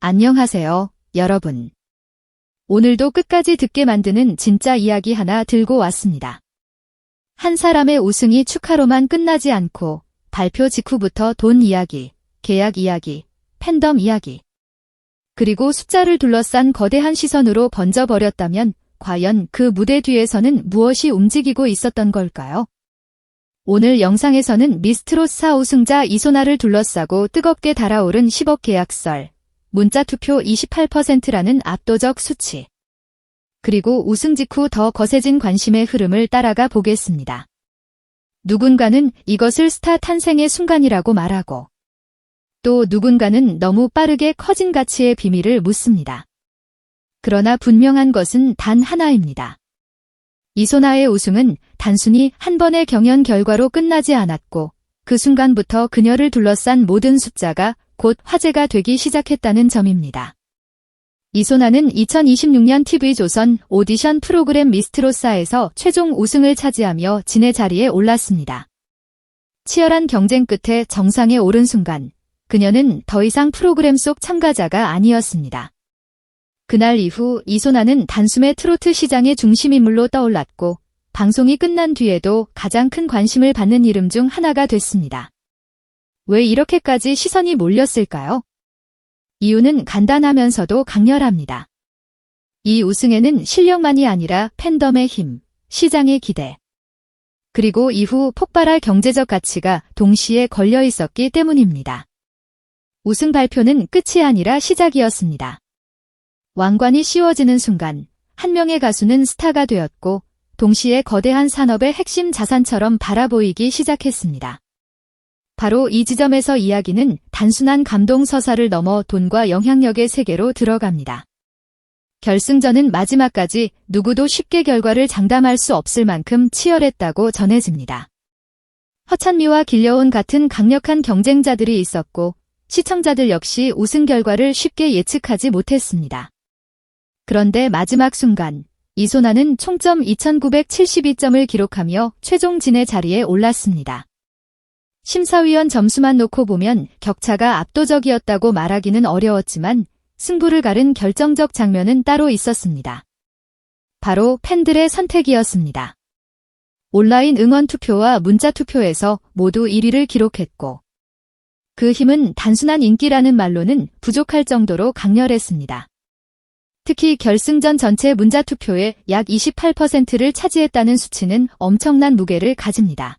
안녕하세요, 여러분. 오늘도 끝까지 듣게 만드는 진짜 이야기 하나 들고 왔습니다. 한 사람의 우승이 축하로만 끝나지 않고 발표 직후부터 돈 이야기, 계약 이야기, 팬덤 이야기, 그리고 숫자를 둘러싼 거대한 시선으로 번져버렸다면 과연 그 무대 뒤에서는 무엇이 움직이고 있었던 걸까요? 오늘 영상에서는 미스트롯4 우승자 이소나를 둘러싸고 뜨겁게 달아오른 10억 계약설, 문자투표 28%라는 압도적 수치, 그리고 우승 직후 더 거세진 관심의 흐름을 따라가 보겠습니다. 누군가는 이것을 스타 탄생의 순간이라고 말하고, 또 누군가는 너무 빠르게 커진 가치의 비밀을 묻습니다. 그러나 분명한 것은 단 하나입니다. 이소나의 우승은 단순히 한 번의 경연 결과로 끝나지 않았고, 그 순간부터 그녀를 둘러싼 모든 숫자가 곧 화제가 되기 시작했다는 점입니다. 이소나는 2026년 TV조선 오디션 프로그램 미스트롯4에서 최종 우승을 차지하며 진의 자리에 올랐습니다. 치열한 경쟁 끝에 정상에 오른 순간, 그녀는 더 이상 프로그램 속 참가자가 아니었습니다. 그날 이후 이소나는 단숨에 트로트 시장의 중심인물로 떠올랐고, 방송이 끝난 뒤에도 가장 큰 관심을 받는 이름 중 하나가 됐습니다. 왜 이렇게까지 시선이 몰렸을까요? 이유는 간단하면서도 강렬합니다. 이 우승에는 실력만이 아니라 팬덤의 힘, 시장의 기대, 그리고 이후 폭발할 경제적 가치가 동시에 걸려 있었기 때문입니다. 우승 발표는 끝이 아니라 시작이었습니다. 왕관이 씌워지는 순간 한 명의 가수는 스타가 되었고, 동시에 거대한 산업의 핵심 자산처럼 바라보이기 시작했습니다. 바로 이 지점에서 이야기는 단순한 감동 서사를 넘어 돈과 영향력의 세계로 들어갑니다. 결승전은 마지막까지 누구도 쉽게 결과를 장담할 수 없을 만큼 치열했다고 전해집니다. 허찬미와 길려온 같은 강력한 경쟁자들이 있었고, 시청자들 역시 우승 결과를 쉽게 예측하지 못했습니다. 그런데 마지막 순간, 이소나는 총점 2972점을 기록하며 최종 진의 자리에 올랐습니다. 심사위원 점수만 놓고 보면 격차가 압도적이었다고 말하기는 어려웠지만 승부를 가른 결정적 장면은 따로 있었습니다. 바로 팬들의 선택이었습니다. 온라인 응원 투표와 문자 투표에서 모두 1위를 기록했고, 그 힘은 단순한 인기라는 말로는 부족할 정도로 강렬했습니다. 특히 결승전 전체 문자 투표의 약 28%를 차지했다는 수치는 엄청난 무게를 가집니다.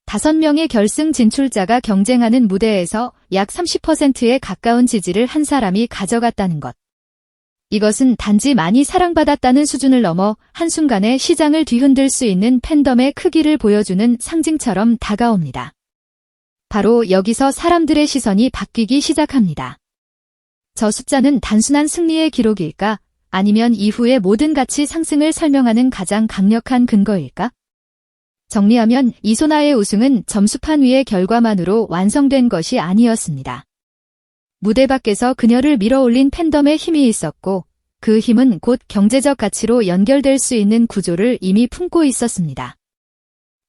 5명의 결승 진출자가 경쟁하는 무대에서 약 30%에 가까운 지지를 한 사람이 가져갔다는 것. 이것은 단지 많이 사랑받았다는 수준을 넘어 한순간에 시장을 뒤흔들 수 있는 팬덤의 크기를 보여주는 상징처럼 다가옵니다. 바로 여기서 사람들의 시선이 바뀌기 시작합니다. 저 숫자는 단순한 승리의 기록일까? 아니면 이후의 모든 가치 상승을 설명하는 가장 강력한 근거일까? 정리하면 이소나의 우승은 점수판 위의 결과만으로 완성된 것이 아니었습니다. 무대 밖에서 그녀를 밀어올린 팬덤의 힘이 있었고, 그 힘은 곧 경제적 가치로 연결될 수 있는 구조를 이미 품고 있었습니다.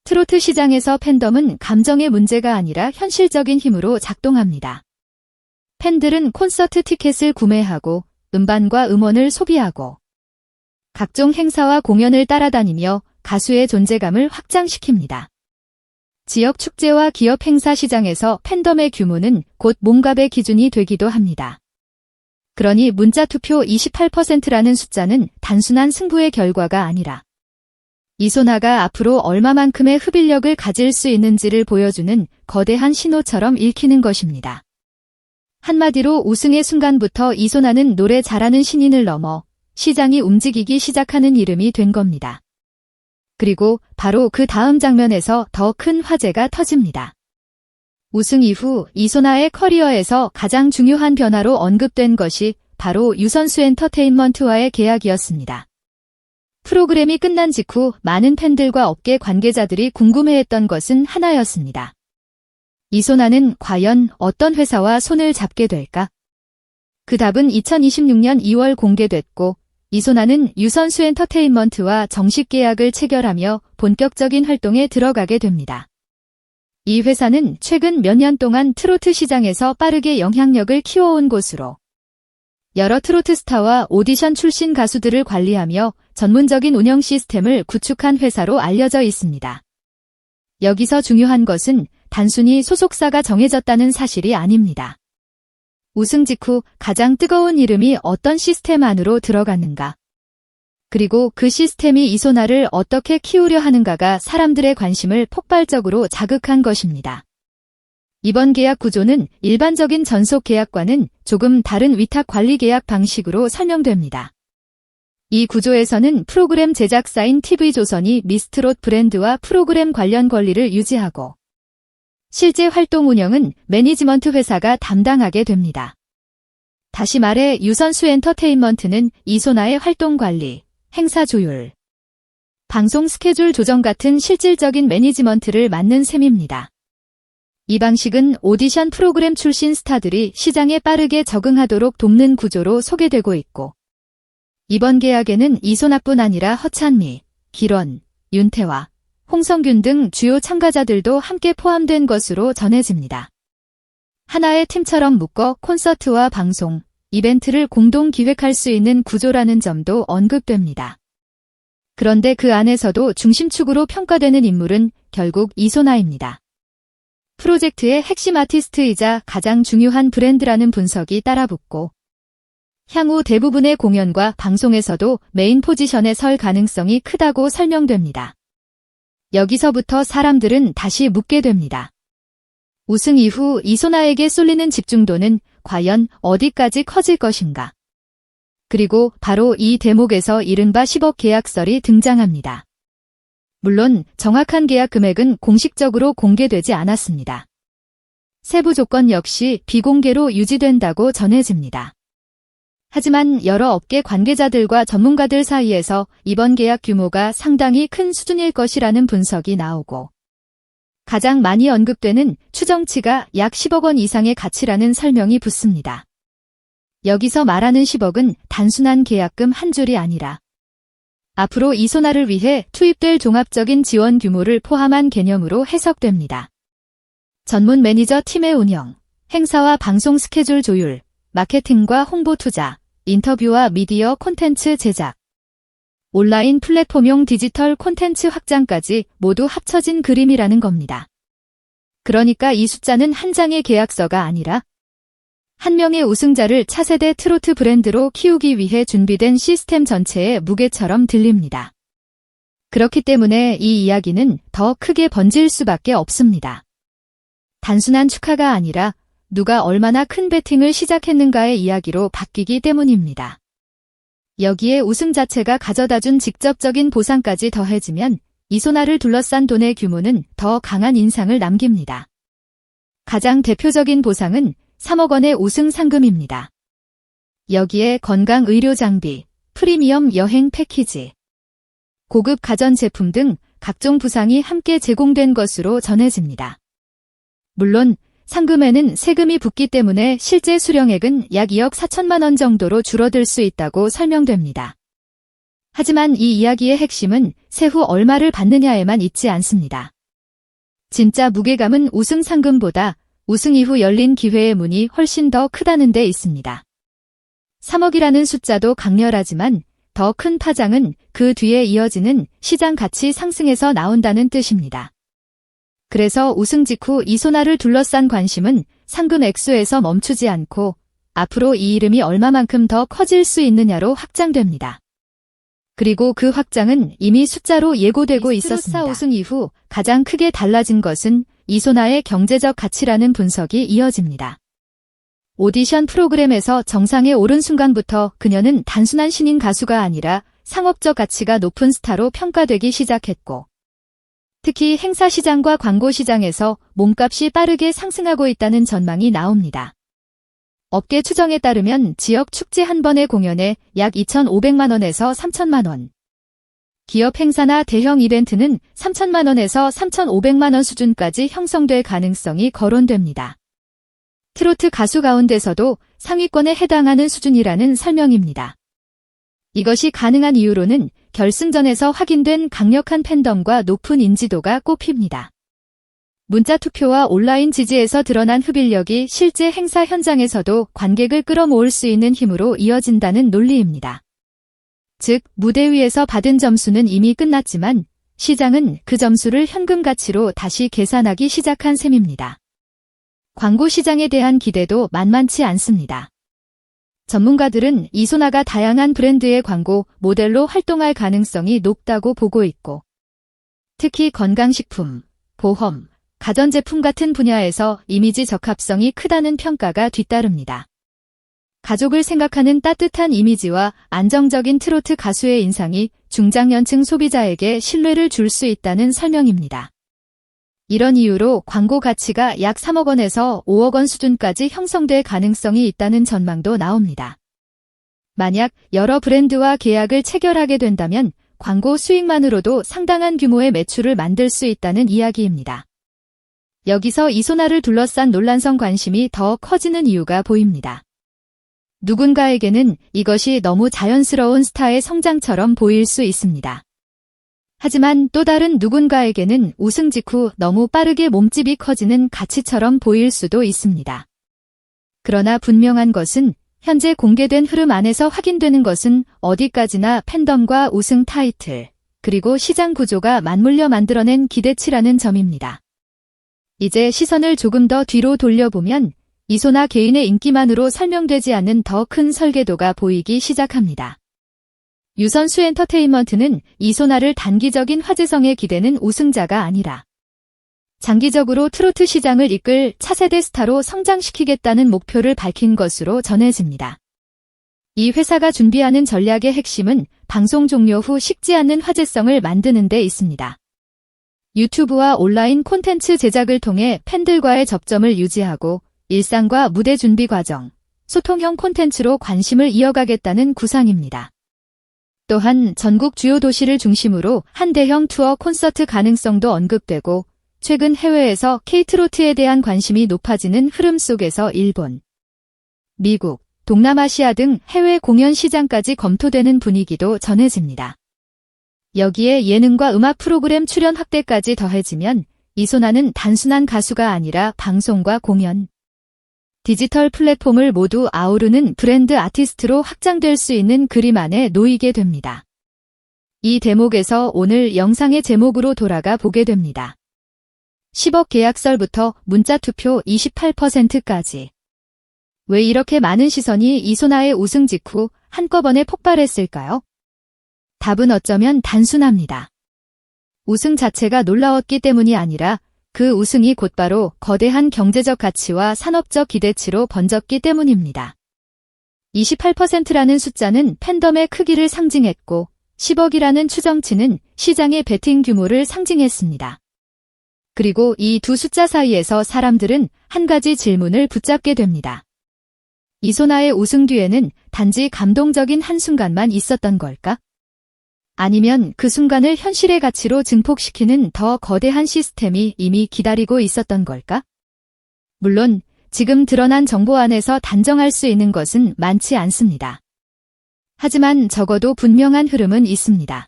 트로트 시장에서 팬덤은 감정의 문제가 아니라 현실적인 힘으로 작동합니다. 팬들은 콘서트 티켓을 구매하고 음반과 음원을 소비하고 각종 행사와 공연을 따라다니며 가수의 존재감을 확장시킵니다. 지역 축제와 기업 행사 시장에서 팬덤의 규모는 곧 몸값의 기준이 되기도 합니다. 그러니 문자 투표 28%라는 숫자는 단순한 승부의 결과가 아니라 이소나가 앞으로 얼마만큼의 흡입력을 가질 수 있는지를 보여주는 거대한 신호처럼 읽히는 것입니다. 한마디로 우승의 순간부터 이소나는 노래 잘하는 신인을 넘어 시장이 움직이기 시작하는 이름이 된 겁니다. 그리고 바로 그 다음 장면에서 더 큰 화제가 터집니다. 우승 이후 이소나의 커리어에서 가장 중요한 변화로 언급된 것이 바로 유선수 엔터테인먼트와의 계약이었습니다. 프로그램이 끝난 직후 많은 팬들과 업계 관계자들이 궁금해했던 것은 하나였습니다. 이소나는 과연 어떤 회사와 손을 잡게 될까? 그 답은 2026년 2월 공개됐고, 이소나는 유선수 엔터테인먼트와 정식 계약을 체결하며 본격적인 활동에 들어가게 됩니다. 이 회사는 최근 몇 년 동안 트로트 시장에서 빠르게 영향력을 키워온 곳으로 여러 트로트 스타와 오디션 출신 가수들을 관리하며 전문적인 운영 시스템을 구축한 회사로 알려져 있습니다. 여기서 중요한 것은 단순히 소속사가 정해졌다는 사실이 아닙니다. 우승 직후 가장 뜨거운 이름이 어떤 시스템 안으로 들어갔는가, 그리고 그 시스템이 이소나를 어떻게 키우려 하는가가 사람들의 관심을 폭발적으로 자극한 것입니다. 이번 계약 구조는 일반적인 전속 계약과는 조금 다른 위탁 관리 계약 방식으로 설명됩니다. 이 구조에서는 프로그램 제작사인 TV조선이 미스트롯 브랜드와 프로그램 관련 권리를 유지하고 실제 활동 운영은 매니지먼트 회사가 담당하게 됩니다. 다시 말해 유선수 엔터테인먼트는 이소나의 활동 관리, 행사 조율, 방송 스케줄 조정 같은 실질적인 매니지먼트를 맡는 셈입니다. 이 방식은 오디션 프로그램 출신 스타들이 시장에 빠르게 적응하도록 돕는 구조로 소개되고 있고, 이번 계약에는 이소나뿐 아니라 허찬미, 기런, 윤태화, 홍성균 등 주요 참가자들도 함께 포함된 것으로 전해집니다. 하나의 팀처럼 묶어 콘서트와 방송, 이벤트를 공동 기획할 수 있는 구조라는 점도 언급됩니다. 그런데 그 안에서도 중심축으로 평가되는 인물은 결국 이소나입니다. 프로젝트의 핵심 아티스트이자 가장 중요한 브랜드라는 분석이 따라붙고, 향후 대부분의 공연과 방송에서도 메인 포지션에 설 가능성이 크다고 설명됩니다. 여기서부터 사람들은 다시 묻게 됩니다. 우승 이후 이소나에게 쏠리는 집중도는 과연 어디까지 커질 것인가? 그리고 바로 이 대목에서 이른바 10억 계약설이 등장합니다. 물론 정확한 계약 금액은 공식적으로 공개되지 않았습니다. 세부 조건 역시 비공개로 유지된다고 전해집니다. 하지만 여러 업계 관계자들과 전문가들 사이에서 이번 계약 규모가 상당히 큰 수준일 것이라는 분석이 나오고, 가장 많이 언급되는 추정치가 약 10억 원 이상의 가치라는 설명이 붙습니다. 여기서 말하는 10억은 단순한 계약금 한 줄이 아니라 앞으로 이소나를 위해 투입될 종합적인 지원 규모를 포함한 개념으로 해석됩니다. 전문 매니저 팀의 운영, 행사와 방송 스케줄 조율, 마케팅과 홍보 투자, 인터뷰와 미디어 콘텐츠 제작, 온라인 플랫폼용 디지털 콘텐츠 확장까지 모두 합쳐진 그림이라는 겁니다. 그러니까 이 숫자는 한 장의 계약서가 아니라 한 명의 우승자를 차세대 트로트 브랜드로 키우기 위해 준비된 시스템 전체의 무게처럼 들립니다. 그렇기 때문에 이 이야기는 더 크게 번질 수밖에 없습니다. 단순한 축하가 아니라 누가 얼마나 큰 배팅을 시작했는가의 이야기로 바뀌기 때문입니다. 여기에 우승 자체가 가져다준 직접적인 보상까지 더해지면 이소나를 둘러싼 돈의 규모는 더 강한 인상을 남깁니다. 가장 대표적인 보상은 3억 원의 우승 상금입니다. 여기에 건강 의료 장비, 프리미엄 여행 패키지, 고급 가전제품 등 각종 부상이 함께 제공된 것으로 전해집니다. 물론 상금에는 세금이 붙기 때문에 실제 수령액은 약 2억 4천만 원 정도로 줄어들 수 있다고 설명됩니다. 하지만 이 이야기의 핵심은 세후 얼마를 받느냐에만 있지 않습니다. 진짜 무게감은 우승 상금보다 우승 이후 열린 기회의 문이 훨씬 더 크다는 데 있습니다. 3억이라는 숫자도 강렬하지만 더 큰 파장은 그 뒤에 이어지는 시장 가치 상승에서 나온다는 뜻입니다. 그래서 우승 직후 이소나를 둘러싼 관심은 상금 액수에서 멈추지 않고 앞으로 이 이름이 얼마만큼 더 커질 수 있느냐로 확장됩니다. 그리고 그 확장은 이미 숫자로 예고되고 있었습니다. 우승 이후 가장 크게 달라진 것은 이소나의 경제적 가치라는 분석이 이어집니다. 오디션 프로그램에서 정상에 오른 순간부터 그녀는 단순한 신인 가수가 아니라 상업적 가치가 높은 스타로 평가되기 시작했고, 특히 행사 시장과 광고 시장에서 몸값이 빠르게 상승하고 있다는 전망이 나옵니다. 업계 추정에 따르면 지역 축제 한 번의 공연에 약 2,500만 원에서 3천만 원, 기업 행사나 대형 이벤트는 3천만 원에서 3,500만 원 수준까지 형성될 가능성이 거론됩니다. 트로트 가수 가운데서도 상위권에 해당하는 수준이라는 설명입니다. 이것이 가능한 이유로는 결승전에서 확인된 강력한 팬덤과 높은 인지도가 꼽힙니다. 문자 투표와 온라인 지지에서 드러난 흡일력이 실제 행사 현장에서도 관객을 끌어모을 수 있는 힘으로 이어진다는 논리입니다. 즉, 무대 위에서 받은 점수는 이미 끝났지만 시장은 그 점수를 현금 가치로 다시 계산하기 시작한 셈입니다. 광고 시장에 대한 기대도 만만치 않습니다. 전문가들은 이소나가 다양한 브랜드의 광고 모델로 활동할 가능성이 높다고 보고 있고, 특히 건강식품, 보험, 가전제품 같은 분야에서 이미지 적합성이 크다는 평가가 뒤따릅니다. 가족을 생각하는 따뜻한 이미지와 안정적인 트로트 가수의 인상이 중장년층 소비자에게 신뢰를 줄 수 있다는 설명입니다. 이런 이유로 광고 가치가 약 3억 원에서 5억 원 수준까지 형성될 가능성이 있다는 전망도 나옵니다. 만약 여러 브랜드와 계약을 체결하게 된다면 광고 수익만으로도 상당한 규모의 매출을 만들 수 있다는 이야기입니다. 여기서 이소나를 둘러싼 논란성 관심이 더 커지는 이유가 보입니다. 누군가에게는 이것이 너무 자연스러운 스타의 성장처럼 보일 수 있습니다. 하지만 또 다른 누군가에게는 우승 직후 너무 빠르게 몸집이 커지는 가치처럼 보일 수도 있습니다. 그러나 분명한 것은 현재 공개된 흐름 안에서 확인되는 것은 어디까지나 팬덤과 우승 타이틀, 그리고 시장 구조가 맞물려 만들어낸 기대치라는 점입니다. 이제 시선을 조금 더 뒤로 돌려보면 이소나 개인의 인기만으로 설명되지 않는 더 큰 설계도가 보이기 시작합니다. 유선수 엔터테인먼트는 이소나를 단기적인 화제성에 기대는 우승자가 아니라 장기적으로 트로트 시장을 이끌 차세대 스타로 성장시키겠다는 목표를 밝힌 것으로 전해집니다. 이 회사가 준비하는 전략의 핵심은 방송 종료 후 식지 않는 화제성을 만드는 데 있습니다. 유튜브와 온라인 콘텐츠 제작을 통해 팬들과의 접점을 유지하고 일상과 무대 준비 과정, 소통형 콘텐츠로 관심을 이어가겠다는 구상입니다. 또한 전국 주요 도시를 중심으로 한 대형 투어 콘서트 가능성도 언급되고 최근 해외에서 K-트로트에 대한 관심이 높아지는 흐름 속에서 일본, 미국, 동남아시아 등 해외 공연 시장까지 검토되는 분위기도 전해집니다. 여기에 예능과 음악 프로그램 출연 확대까지 더해지면 이소나는 단순한 가수가 아니라 방송과 공연, 디지털 플랫폼을 모두 아우르는 브랜드 아티스트로 확장될 수 있는 그림 안에 놓이게 됩니다. 이 대목에서 오늘 영상의 제목으로 돌아가 보게 됩니다. 10억 계약설부터 문자 투표 28%까지. 왜 이렇게 많은 시선이 이소나의 우승 직후 한꺼번에 폭발했을까요? 답은 어쩌면 단순합니다. 우승 자체가 놀라웠기 때문이 아니라 그 우승이 곧바로 거대한 경제적 가치와 산업적 기대치로 번졌기 때문입니다. 28%라는 숫자는 팬덤의 크기를 상징했고 10억이라는 추정치는 시장의 베팅 규모를 상징했습니다. 그리고 이 두 숫자 사이에서 사람들은 한 가지 질문을 붙잡게 됩니다. 이소나의 우승 뒤에는 단지 감동적인 한순간만 있었던 걸까? 아니면 그 순간을 현실의 가치로 증폭시키는 더 거대한 시스템이 이미 기다리고 있었던 걸까? 물론 지금 드러난 정보 안에서 단정할 수 있는 것은 많지 않습니다. 하지만 적어도 분명한 흐름은 있습니다.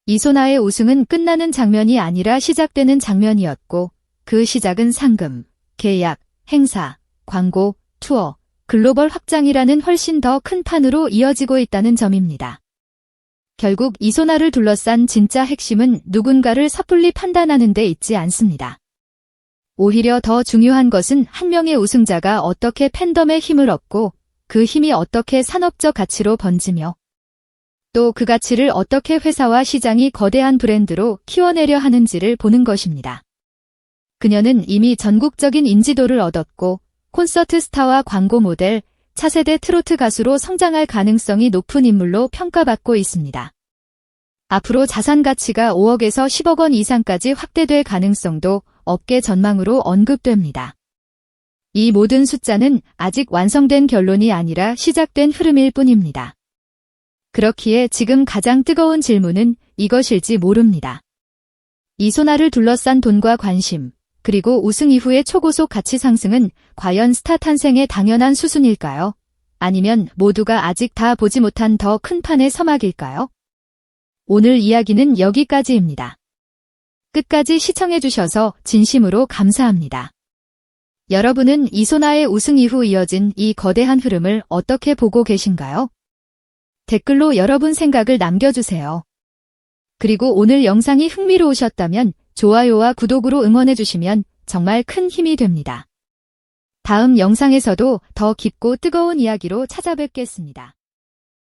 이소나의 우승은 끝나는 장면이 아니라 시작되는 장면이었고 그 시작은 상금, 계약, 행사, 광고, 투어, 글로벌 확장이라는 훨씬 더 큰 판으로 이어지고 있다는 점입니다. 결국 이소나를 둘러싼 진짜 핵심은 누군가를 섣불리 판단하는 데 있지 않습니다. 오히려 더 중요한 것은 한 명의 우승자가 어떻게 팬덤의 힘을 얻고 그 힘이 어떻게 산업적 가치로 번지며 또 그 가치를 어떻게 회사와 시장이 거대한 브랜드로 키워내려 하는지를 보는 것입니다. 그녀는 이미 전국적인 인지도를 얻었고 콘서트 스타와 광고 모델, 차세대 트로트 가수로 성장할 가능성이 높은 인물로 평가받고 있습니다. 앞으로 자산 가치가 5억에서 10억 원 이상까지 확대될 가능성도 업계 전망으로 언급됩니다. 이 모든 숫자는 아직 완성된 결론이 아니라 시작된 흐름일 뿐입니다. 그렇기에 지금 가장 뜨거운 질문은 이것일지 모릅니다. 이소나를 둘러싼 돈과 관심, 그리고 우승 이후의 초고속 가치 상승은 과연 스타 탄생의 당연한 수순일까요? 아니면 모두가 아직 다 보지 못한 더 큰 판의 서막일까요? 오늘 이야기는 여기까지입니다. 끝까지 시청해주셔서 진심으로 감사합니다. 여러분은 이소나의 우승 이후 이어진 이 거대한 흐름을 어떻게 보고 계신가요? 댓글로 여러분 생각을 남겨주세요. 그리고 오늘 영상이 흥미로우셨다면 좋아요와 구독으로 응원해주시면 정말 큰 힘이 됩니다. 다음 영상에서도 더 깊고 뜨거운 이야기로 찾아뵙겠습니다.